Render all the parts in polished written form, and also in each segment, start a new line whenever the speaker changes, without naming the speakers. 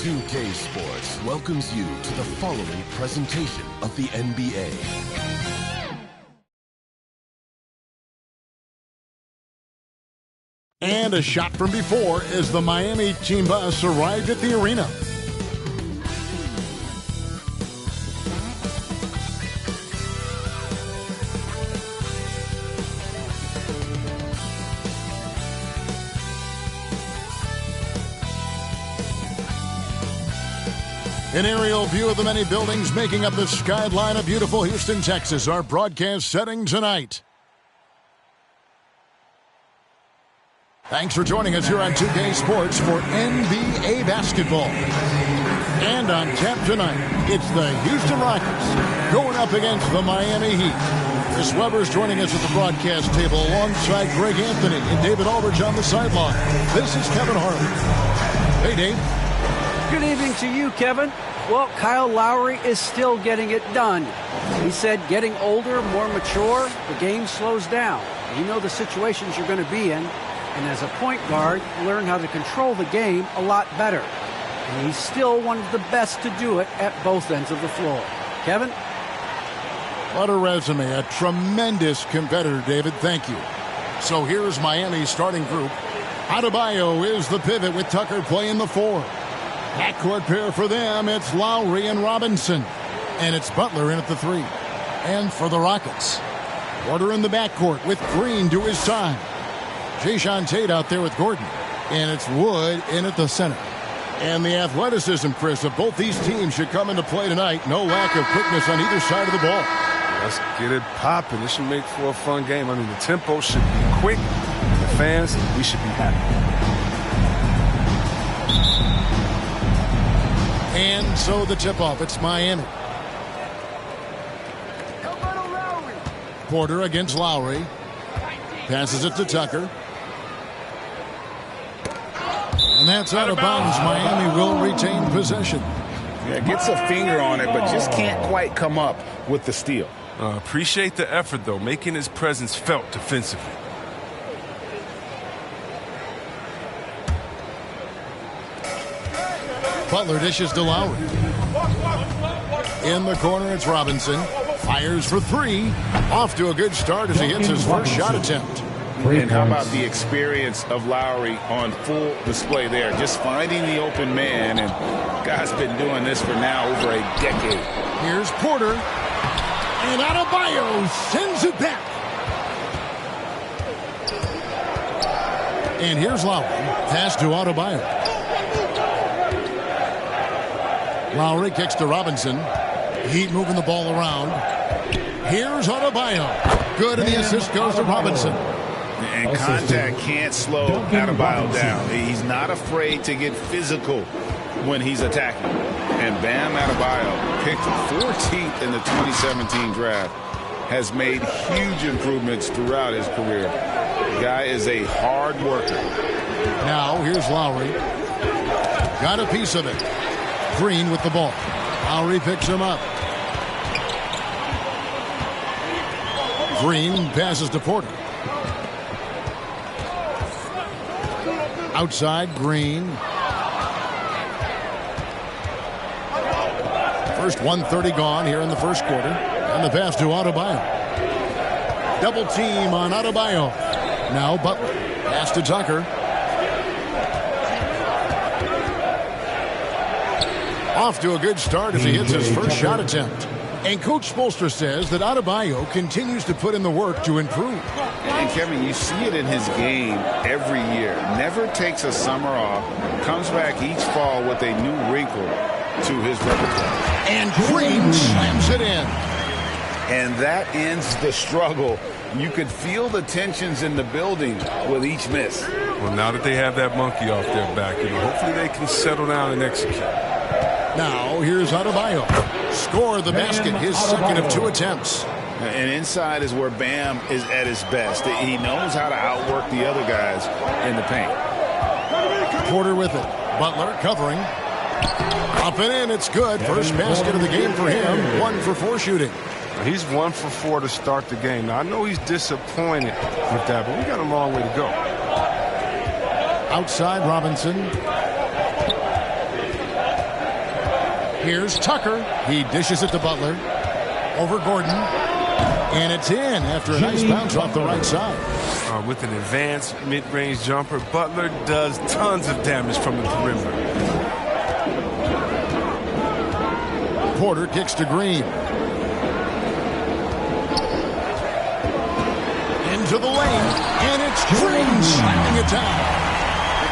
2K Sports welcomes you to the following presentation of the NBA.
And a shot from before as the Miami team bus arrived at the arena. An aerial view of the many buildings making up the skyline of beautiful Houston, Texas, our broadcast setting tonight. Thanks for joining us here on 2K Sports for NBA basketball. And on tap tonight, it's the Houston Rockets going up against the Miami Heat. Chris Webber's joining us at the broadcast table alongside Greg Anthony and David Aldridge on the sideline. This is Kevin Harlan. Hey, Dave.
Good evening to you, Kevin. Well, Kyle Lowry is still getting it done. He said getting older, more mature, the game slows down. You know the situations you're going to be in, and as a point guard, learn how to control the game a lot better. And he's still one of the best to do it at both ends of the floor. Kevin?
What a resume. A tremendous competitor, David. Thank you. So here's Miami's starting group. Adebayo is the pivot with Tucker playing the 4. Backcourt pair for them, it's Lowry and Robinson. And it's Butler in at the 3. And for the Rockets, Porter in the backcourt with Green to his side. Jayshawn Tate out there with Gordon. And it's Wood in at the center. And the athleticism, Chris, of both these teams should come into play tonight. No lack of quickness on either side of the ball.
Let's get it popping. This should make for a fun game. I mean, the tempo should be quick. The fans, we should be happy.
And so the tip-off, it's Miami. Porter against Lowry. Passes it to Tucker. And that's out of bounds. Miami will retain possession.
Yeah, gets a finger on it, but just can't quite come up with the steal.
Appreciate the effort, though, making his presence felt defensively.
Butler dishes to Lowry. In the corner, it's Robinson. Fires for 3. Off to a good start as he hits his first shot attempt.
And how about the experience of Lowry on full display there? Just finding the open man, and guy's been doing this for now over a decade.
Here's Porter. And Adebayo sends it back. And here's Lowry. Pass to Adebayo. Lowry kicks to Robinson. Heat moving the ball around. Here's Adebayo. Good, and the assist goes to Robinson.
And contact can't slow Adebayo down. He's not afraid to get physical when he's attacking. And Bam Adebayo, picked 14th in the 2017 draft, has made huge improvements throughout his career. The guy is a hard worker.
Now here's Lowry. Got a piece of it. Green with the ball. Lowry picks him up. Green passes to Porter. Outside, Green. First 1:30 gone here in the first quarter. And the pass to Adebayo. Double team on Adebayo. Now Butler. Pass to Tucker. Off to a good start as he hits his first shot attempt. And Coach Spoelstra says that Adebayo continues to put in the work to improve.
And Kevin, you see it in his game every year. Never takes a summer off. Comes back each fall with a new wrinkle to his repertoire.
And Green slams it in.
And that ends the struggle. You could feel the tensions in the building with each miss.
Well, now that they have that monkey off their back, hopefully they can settle down and execute.
Now, here's Adebayo. Score the basket, his second of 2 attempts.
And inside is where Bam is at his best. He knows how to outwork the other guys in the paint.
Porter with it. Butler covering. Up and in, it's good. First basket of the game for him. 1 for 4 shooting.
He's 1 for 4 to start the game. Now, I know he's disappointed with that, but we got a long way to go.
Outside, Robinson. Here's Tucker. He dishes it to Butler. Over Gordon. And it's in after a nice bounce off the right side.
With an advanced mid-range jumper, Butler does tons of damage from the perimeter.
Porter kicks to Green. Into the lane. And it's Green slamming it down.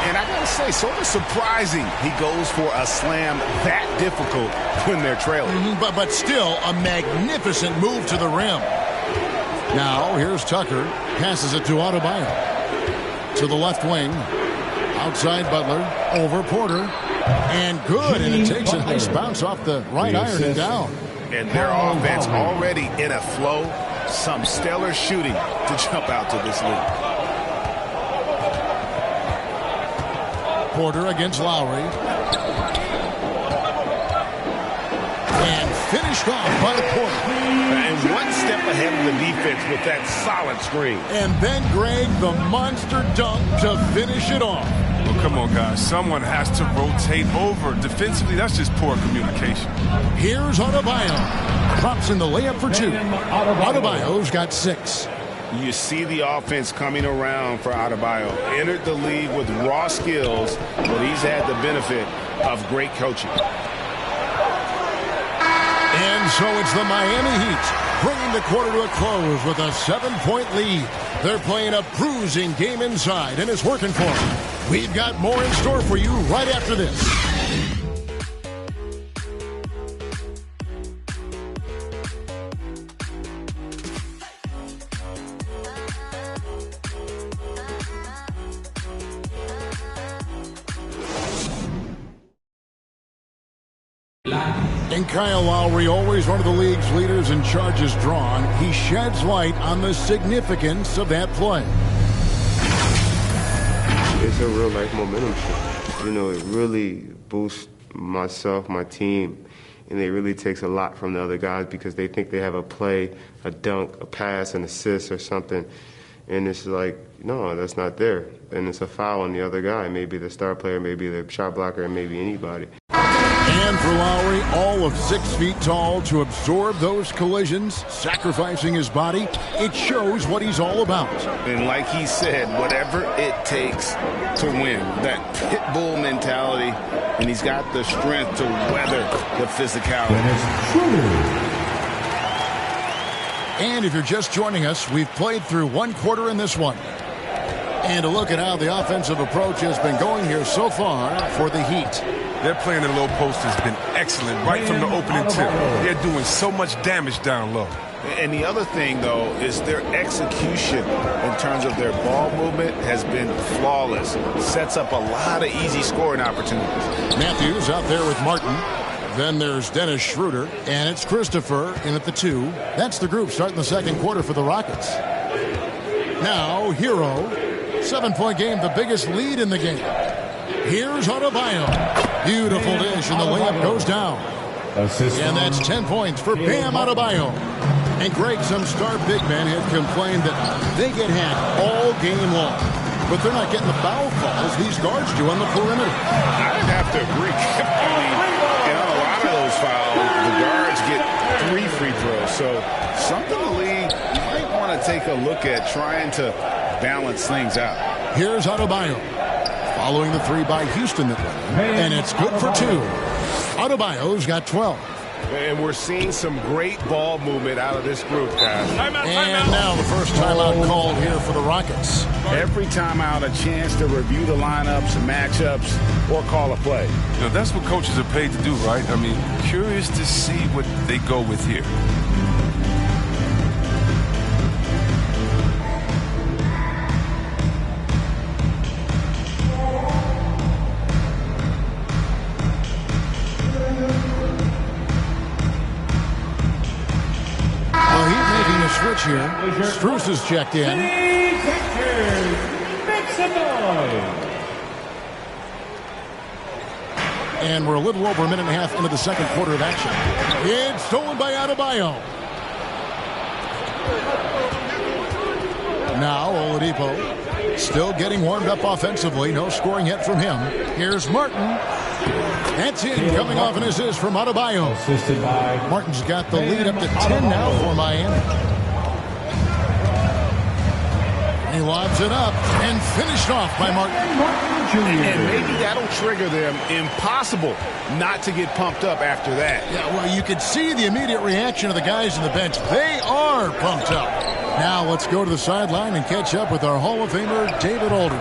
And I gotta say, sort of surprising he goes for a slam that difficult when they're trailing.
But still a magnificent move to the rim. Now here's Tucker. Passes it to Adebayo. To the left wing. Outside Butler. Over Porter. And good. And it takes a nice bounce off the right iron and down.
And their offense already in a flow. Some stellar shooting to jump out to this lead.
Porter against Lowry. And finished off by Porter.
And one step ahead of the defense with that solid screen.
And then Greg, the monster dunk to finish it off.
Well, come on, guys. Someone has to rotate over. Defensively, that's just poor communication.
Here's Adebayo. Drops in the layup for two. Adebayo's got 6.
You see the offense coming around for Adebayo. Entered the league with raw skills, but he's had the benefit of great coaching.
And so it's the Miami Heat bringing the quarter to a close with a 7-point lead. They're playing a bruising game inside, and it's working for them. We've got more in store for you right after this. And Kyle Lowry, always one of the league's leaders in charges drawn, he sheds light on the significance of that play.
It's a real life momentum shift. You know, it really boosts myself, my team, and it really takes a lot from the other guys because they think they have a play, a dunk, a pass, an assist or something. And it's like, no, that's not there. And it's a foul on the other guy, maybe the star player, maybe the shot blocker, and maybe anybody.
And for Lowry, all of 6 feet tall to absorb those collisions, sacrificing his body, it shows what he's all about.
And like he said, whatever it takes to win, that pit bull mentality, and he's got the strength to weather the physicality.
And if you're just joining us, we've played through 1 quarter in this one. And a look at how the offensive approach has been going here so far for the Heat.
Their play in the low post has been excellent right from the opening tip. They're doing so much damage down low.
And the other thing, though, is their execution in terms of their ball movement has been flawless. Sets up a lot of easy scoring opportunities.
Matthews out there with Martin. Then there's Dennis Schroeder. And it's Christopher in at the 2. That's the group starting the second quarter for the Rockets. Now, Hero. 7-point game, the biggest lead in the game. Here's Adebayo. Beautiful dish, and the layup goes down. And that's 10 points for Bam Adebayo. And Greg, some star big men have complained that they get hacked all game long. But they're not getting the foul calls these guards do on the perimeter.
I'd have to agree. I mean, in a lot of those fouls, the guards get 3 free throws. So something the league might want to take a look at trying to balance things out.
Here's Adebayo. Following the 3 by Houston that way. And it's good for 2. Adebayo's got 12.
And we're seeing some great ball movement out of this group, guys.
And now the first timeout called here for the Rockets.
Every timeout, a chance to review the lineups, matchups, or call a play.
You know, that's what coaches are paid to do, right? I mean, curious to see what they go with here.
Switch here. Strus is checked in. And we're a little over a minute and a half into the second quarter of action. It's stolen by Adebayo. Now Oladipo still getting warmed up offensively. No scoring yet from him. Here's Martin. That's in, coming off an assist from Adebayo.
Assisted by
Martin's got the lead up to 10 now for Miami. He lobs it up and finished off by Martin.
And maybe that'll trigger them. Impossible not to get pumped up after that.
Yeah, well, you could see the immediate reaction of the guys on the bench. They are pumped up. Now let's go to the sideline and catch up with our Hall of Famer, David Aldridge.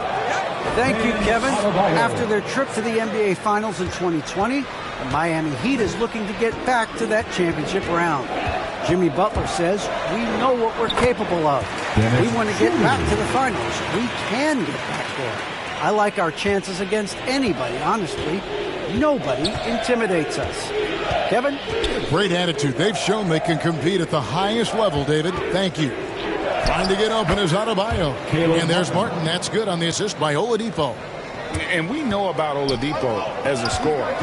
Thank you, Kevin. After their trip to the NBA Finals in 2020, the Miami Heat is looking to get back to that championship round. Jimmy Butler says, we know what we're capable of. We want to get back to the finals. We can get back there. I like our chances against anybody, honestly. Nobody intimidates us. Kevin?
Great attitude. They've shown they can compete at the highest level, David. Thank you. Trying to get open is Adebayo. And there's Martin. That's good on the assist by Oladipo.
And we know about Oladipo as a scorer,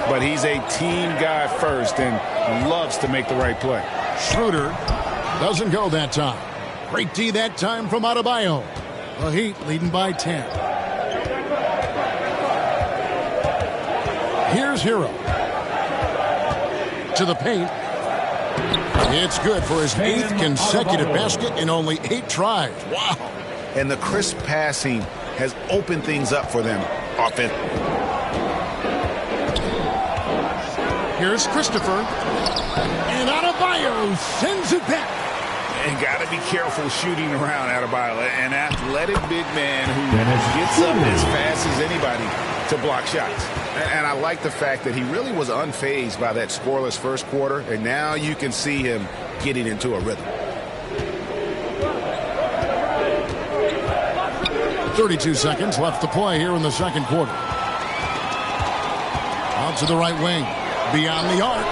but he's a team guy first and loves to make the right play.
Schroeder doesn't go that time. Great D that time from Adebayo. The Heat leading by 10. Here's Hero. To the paint. It's good for his 8th consecutive basket in only 8 tries. Wow.
And the crisp passing has opened things up for them offensively.
Here's Christopher. And Adebayo sends it back.
And got to be careful shooting around Adebayo. An athletic big man who gets up as fast as anybody to block shots. And I like the fact that he really was unfazed by that scoreless first quarter. And now you can see him getting into a rhythm.
32 seconds left to play here in the second quarter. Out to the right wing. Beyond the arc.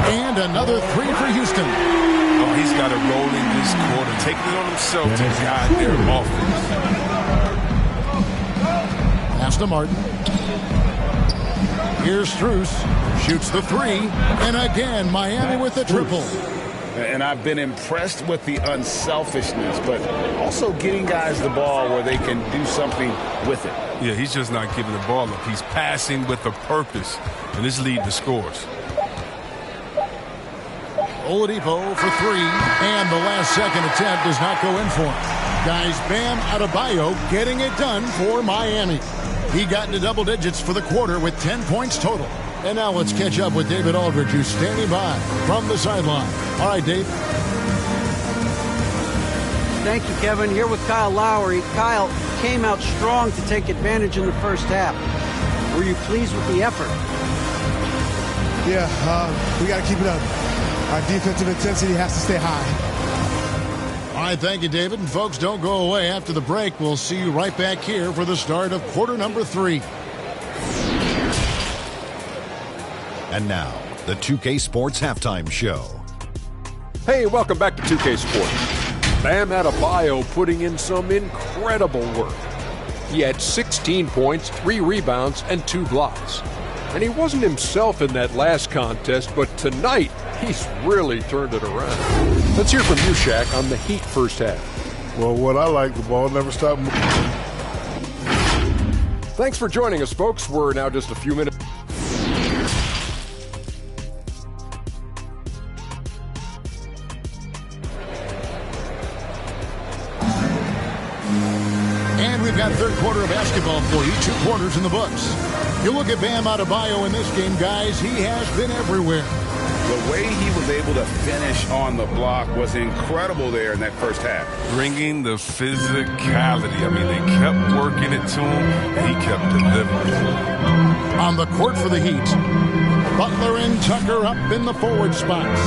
And another 3 for Houston.
Oh, he's got it rolling this quarter, taking it on himself to guide their offense.
Pass to Martin. Here's Strus. Shoots the 3. And again, Miami with the triple.
And I've been impressed with the unselfishness, but also getting guys the ball where they can do something with it.
Yeah, he's just not giving the ball up. He's passing with a purpose, and this lead to scores.
Oladipo for 3, and the last second attempt does not go in for him. Guys, Bam Adebayo getting it done for Miami. He got into double digits for the quarter with 10 points total. And now let's catch up with David Aldridge, who's standing by from the sideline. All right, Dave.
Thank you, Kevin. Here with Kyle Lowry. Kyle came out strong to take advantage in the first half. Were you pleased with the effort?
Yeah, we got to keep it up. Our defensive intensity has to stay high.
All right, thank you, David. And folks, don't go away. After the break, we'll see you right back here for the start of quarter number 3.
And now, the 2K Sports Halftime Show.
Hey, welcome back to 2K Sports. Bam Adebayo putting in some incredible work. He had 16 points, 3 rebounds, and 2 blocks. And he wasn't himself in that last contest, but tonight, he's really turned it around. Let's hear from you, Shaq, on the Heat first half.
Well, what I like, the ball never stopped moving.
Thanks for joining us, folks. We're now just a few minutes.
And we've got third quarter of basketball for you. 2 quarters in the books. You look at Bam Adebayo in this game, guys, he has been everywhere.
The way he was able to finish on the block was incredible there in that first half.
Bringing the physicality. I mean, they kept working it to him, and he kept delivering.
On the court for the Heat, Butler and Tucker up in the forward spots.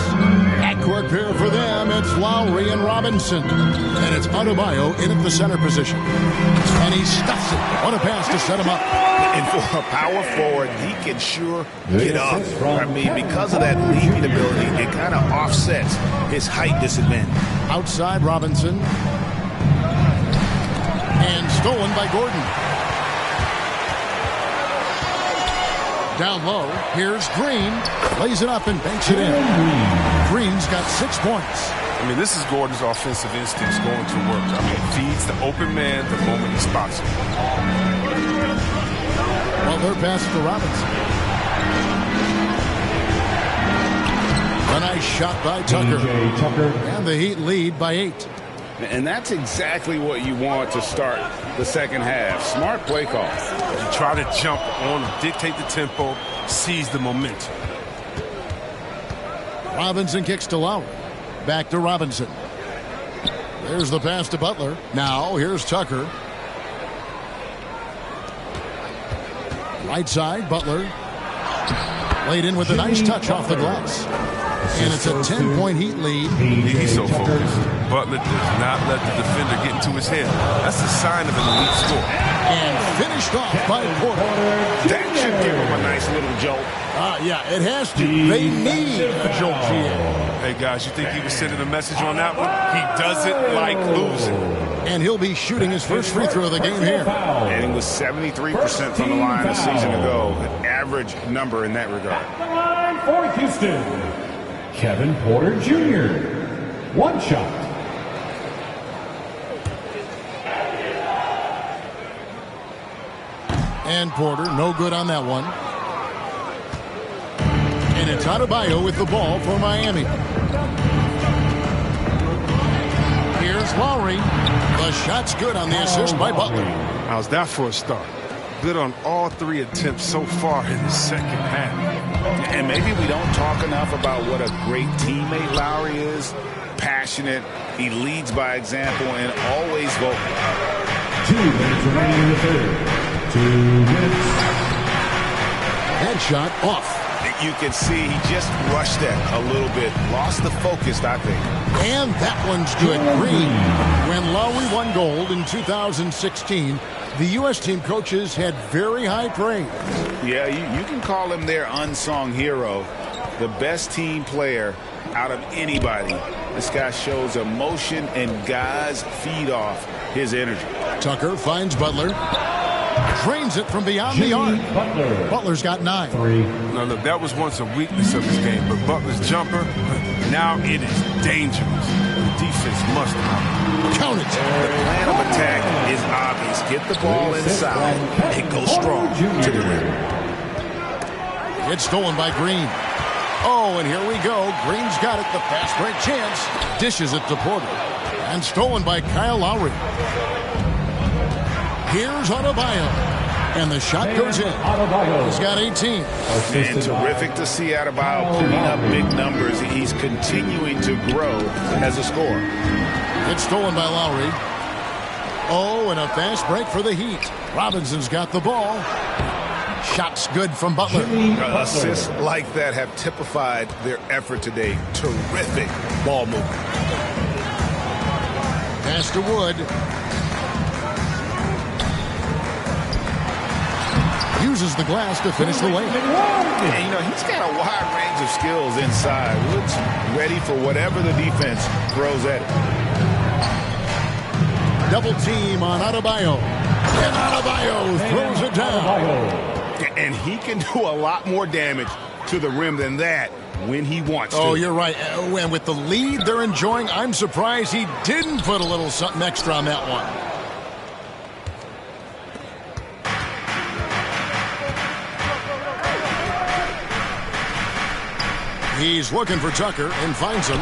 Backcourt pair for them, it's Lowry and Robinson. And it's Adebayo in at the center position. And he stuffs it. What a pass to set him up.
And for a power forward, he can sure get up. I mean, because of that leaping ability, it kind of offsets his height disadvantage.
Outside Robinson. And stolen by Gordon. Down low, here's Green. Lays it up and banks it in. Green's got 6 points.
I mean, this is Gordon's offensive instincts going to work. I mean, feeds the open man the moment he spots him.
Butler passes to Robinson. A nice shot by Tucker. And the Heat lead by 8.
And that's exactly what you want to start the second half. Smart play call.
You try to jump on and dictate the tempo, seize the momentum.
Robinson kicks to Lowry. Back to Robinson. There's the pass to Butler. Now here's Tucker. Right side, Butler. Laid in with a nice touch off the glass. And it's a 10-point Heat lead.
He's so focused. Butler does not let the defender get into his head. That's a sign of an elite score.
And finished off by Porter.
That should give him a nice little jolt.
Yeah, it has to. They need a jolt here.
Hey, guys, you think he was sending a message on that one? He doesn't like losing.
And he'll be shooting his first free throw of the game here.
And he was 73% from the line a season ago. An average number in that regard.
For Houston, Kevin Porter Jr. One shot.
And Porter, no good on that one. And it's Adebayo with the ball for Miami. Here's Lowry. The shot's good on the assist by Butler.
How's that for a start? Good on all 3 attempts so far in the second half.
And maybe we don't talk enough about what a great teammate Lowry is. Passionate. He leads by example and always vocal.
2 minutes remaining in the third. 2 minutes.
Headshot off.
You can see he just rushed that a little bit. Lost the focus, I think.
And that one's good. Green. When Lowry won gold in 2016, the U.S. team coaches had very high praise.
Yeah, you can call him their unsung hero. The best team player out of anybody. This guy shows emotion, and guys feed off his energy.
Tucker finds Butler. Drains it from beyond the arc. Butler's got 9.
3.
Now, look, that was once a weakness of his game, but Butler's jumper, now it is dangerous. The defense must
count it.
The plan of attack is obvious. Get the ball inside and go strong to the rim.
It's stolen by Green. Oh, and here we go. Green's got it. The fast break chance. Dishes it to Porter. And stolen by Kyle Lowry. Here's Adebayo. And the shot goes in. He's got 18.
And terrific to see Adebayo putting up big numbers. He's continuing to grow as a scorer.
It's stolen by Lowry. Oh, and a fast break for the Heat. Robinson's got the ball. Shot's good from Butler.
Assists like that have typified their effort today. Terrific ball movement.
Pass to Wood. Uses the glass to finish the lane.
And, you know, he's got a wide range of skills inside. Wood's ready for whatever the defense throws at him.
Double team on Adebayo. And Adebayo throws it down.
And he can do a lot more damage to the rim than that when he wants to.
Oh, you're right. And with the lead they're enjoying, I'm surprised he didn't put a little something extra on that one. He's looking for Tucker and finds him.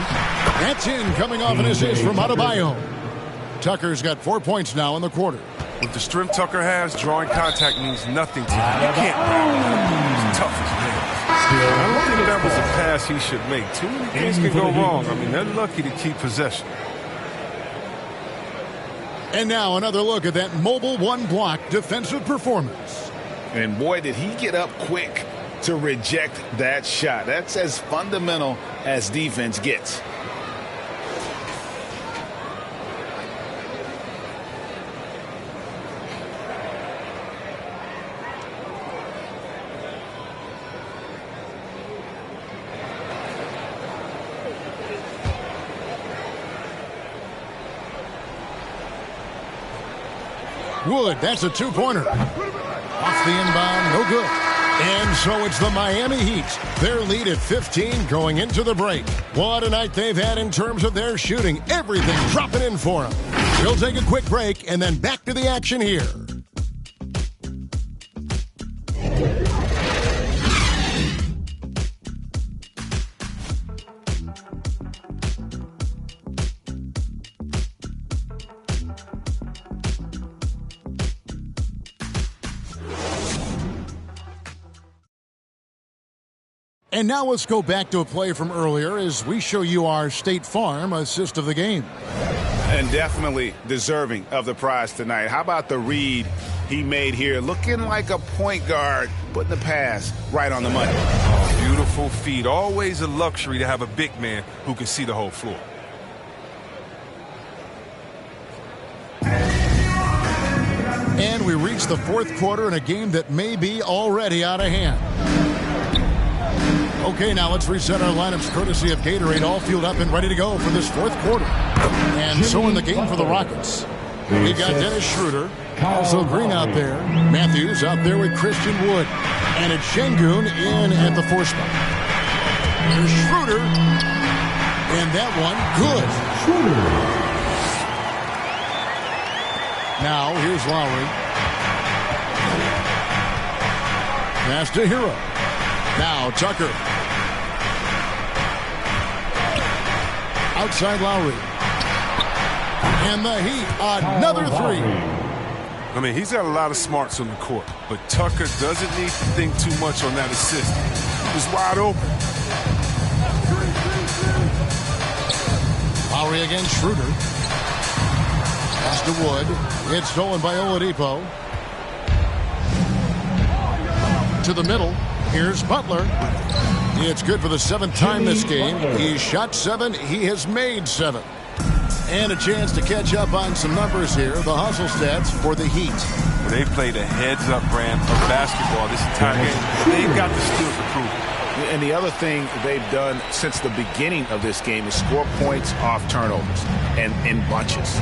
That's in, coming off an assist from Adebayo. Tucker's got 4 points now in the quarter.
With the strength Tucker has, drawing contact means nothing to him. You can't rally him. He's tough as nails. I don't think that was a pass he should make. Too many things can go wrong. I mean, they're lucky to keep possession.
And now another look at that mobile one-block defensive performance.
And boy, did he get up quick to reject that shot. That's as fundamental as defense gets.
Wood, that's a two-pointer. Off the inbound, no good. And so it's the Miami Heat. Their lead at 15 going into the break. What a night they've had in terms of their shooting. Everything dropping in for them. We'll take a quick break and then back to the action here. And now let's go back to a play from earlier as we show you our State Farm assist of the game.
And definitely deserving of the prize tonight. How about the read he made here? Looking like a point guard, putting the pass right on the money.
Beautiful feed. Always a luxury to have a big man who can see the whole floor.
And we reach the fourth quarter in a game that may be already out of hand. Okay, now let's reset our lineups courtesy of Gatorade, all fueled up and ready to go for this fourth quarter. And so in the game for the Rockets, we've got Dennis Schroeder, also Green out there, Matthews out there with Christian Wood, and it's Şengün in at the 4 spot. Here's Schroeder, and that one good. Now here's Lowry. Pass to Hero. Now Tucker. Outside Lowry. And the Heat, another three.
I mean, he's got a lot of smarts on the court, but Tucker doesn't need to think too much on that assist. He's wide open.
Lowry against Schroeder. Pass to Wood. It's stolen by Oladipo. To the middle. Here's Butler. It's good for the 7th time this game. He's shot 7. He has made 7. And a chance to catch up on some numbers here. The hustle stats for the Heat.
They played a heads-up brand of basketball this entire game. They've got the skills to prove it.
And the other thing they've done since the beginning of this game is score points off turnovers and in bunches.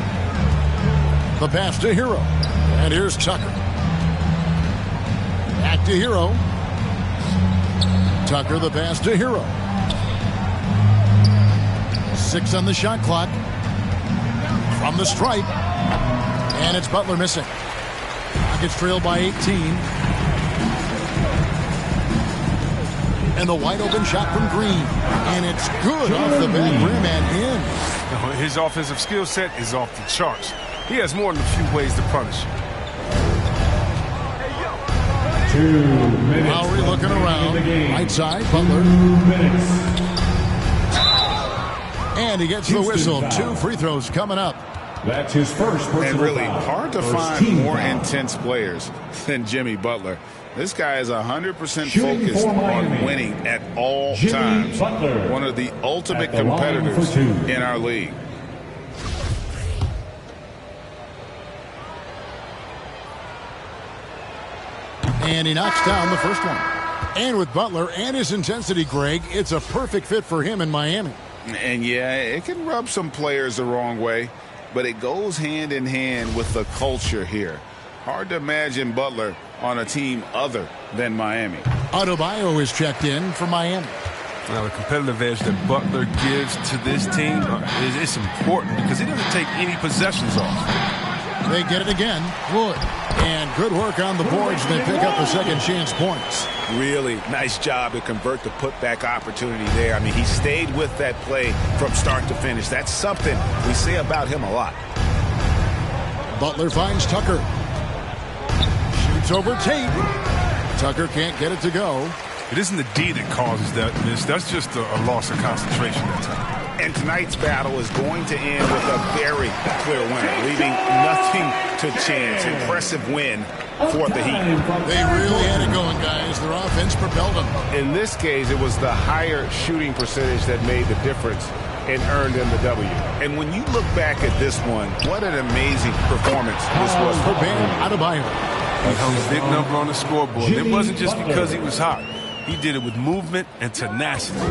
The pass to Hero. And here's Tucker. Back to Hero. Tucker, the pass to Hero. 6 on the shot clock. From the stripe. And it's Butler missing. Rockets trail by 18. And the wide open shot from Green. And it's good off the back rim and in.
His offensive skill set is off the charts. He has more than a few ways to punish.
2 minutes.
Lowry looking around. Right side, Butler. And he gets the whistle. 2 free throws coming up.
That's his first personal
And really
foul.
hard to find more intense players than Jimmy Butler. This guy is 100% focused on winning at all times.
Butler,
one of the ultimate competitors in our league.
And he knocks down the first one. And with Butler and his intensity, Greg, it's a perfect fit for him in Miami.
And yeah, it can rub some players the wrong way, but it goes hand in hand with the culture here. Hard to imagine Butler on a team other than Miami.
Adebayo is checked in for Miami.
Now, the competitive edge that Butler gives to this team is important because he doesn't take any possessions off.
They get it again. Wood. And good work on the boards. They pick up the second chance points.
Really nice job to convert the putback opportunity there. I mean, he stayed with that play from start to finish. That's something we say about him a lot.
Butler finds Tucker. Shoots over Tate. Tucker can't get it to go.
It isn't the D that causes that miss. That's just a loss of concentration that time.
And tonight's battle is going to end with a very clear winner, leaving nothing to chance. Impressive win for the Heat.
They really had it going, guys. Their offense propelled them.
In this case, it was the higher shooting percentage that made the difference and earned them the W. And when you look back at this one, what an amazing performance this was
for Bam Adebayo.
He hung a big number on the scoreboard. It wasn't just because he was hot. He did it with movement and tenacity.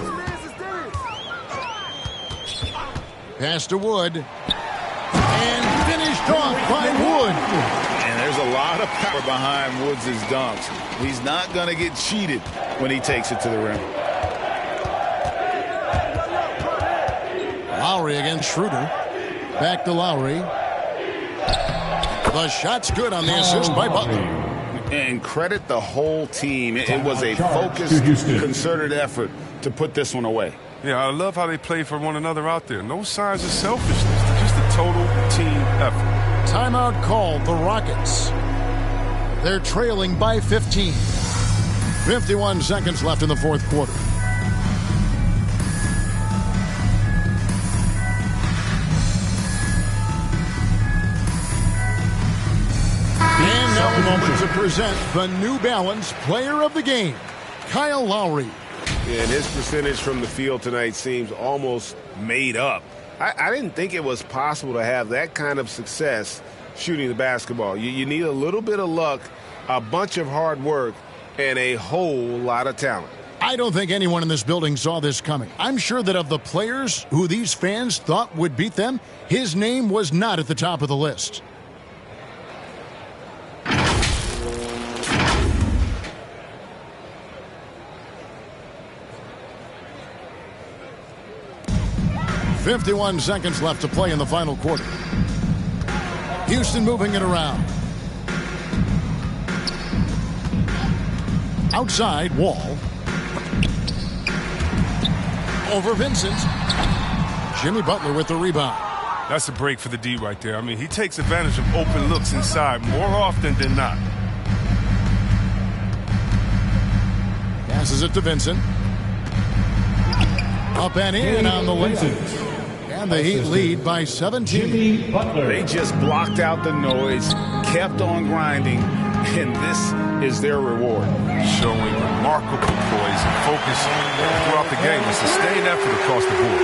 Pass to Wood. And finished off by Wood.
And there's a lot of power behind Woods' dunks. He's not going to get cheated when he takes it to the rim.
Lowry against Schroeder. Back to Lowry. The shot's good on the assist by Butler.
And credit the whole team. It was a focused, concerted effort to put this one away.
Yeah, I love how they play for one another out there. No signs of selfishness. They're just a total team effort.
Timeout called the Rockets. They're trailing by 15. 51 seconds left in the fourth quarter. present the New Balance Player of the Game, Kyle Lowry.
And his percentage from the field tonight seems almost made up. I didn't think it was possible to have that kind of success shooting the basketball. You need a little bit of luck, a bunch of hard work, and a whole lot of talent.
I don't think anyone in this building saw this coming. I'm sure that of the players who these fans thought would beat them, his name was not at the top of the list. "51 seconds left to play in the final quarter. Houston moving it around. Outside, Wall. Over Vincent. Jimmy Butler with the rebound.
That's a break for the D right there. I mean, he takes advantage of open looks inside more often than not.
Passes it to Vincent. Up and in on the layup. And the Heat lead by 17.
They just blocked out the noise, kept on grinding, and this is their reward.
Showing remarkable poise and focus throughout the game. A sustained effort across the board.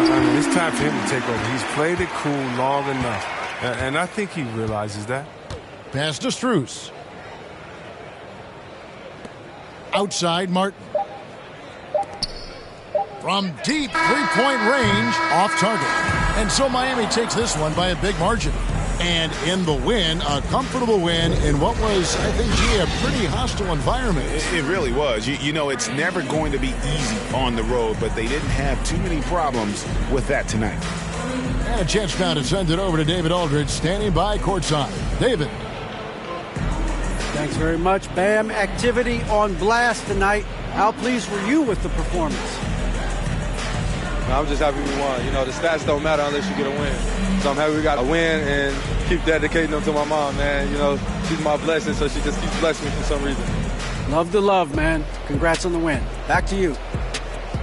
I mean, it's time for him to take over. He's played it cool long enough, and I think he realizes that.
Pass to Strus. Outside, Martin. From deep three-point range, off target. And so Miami takes this one by a big margin. And in the win, a comfortable win in what was, I think, a pretty hostile environment.
It really was. You know, it's never going to be easy on the road, but they didn't have too many problems with that tonight.
And a chance now to send it over to David Aldridge, standing by courtside. David.
Thanks very much, Bam. Activity on blast tonight. How pleased were you with the performance?
I'm just happy we won. You know, the stats don't matter unless you get a win. So I'm happy we got a win and keep dedicating them to my mom, man. You know, she's my blessing, so she just keeps blessing me for some reason.
Love the love, man. Congrats on the win. Back to you.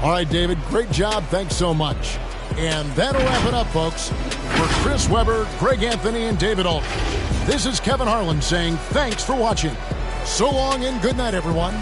All right, David, great job. Thanks so much. And that'll wrap it up, folks. For Chris Webber, Greg Anthony, and David Aldridge, this is Kevin Harlan saying thanks for watching. So long and good night, everyone.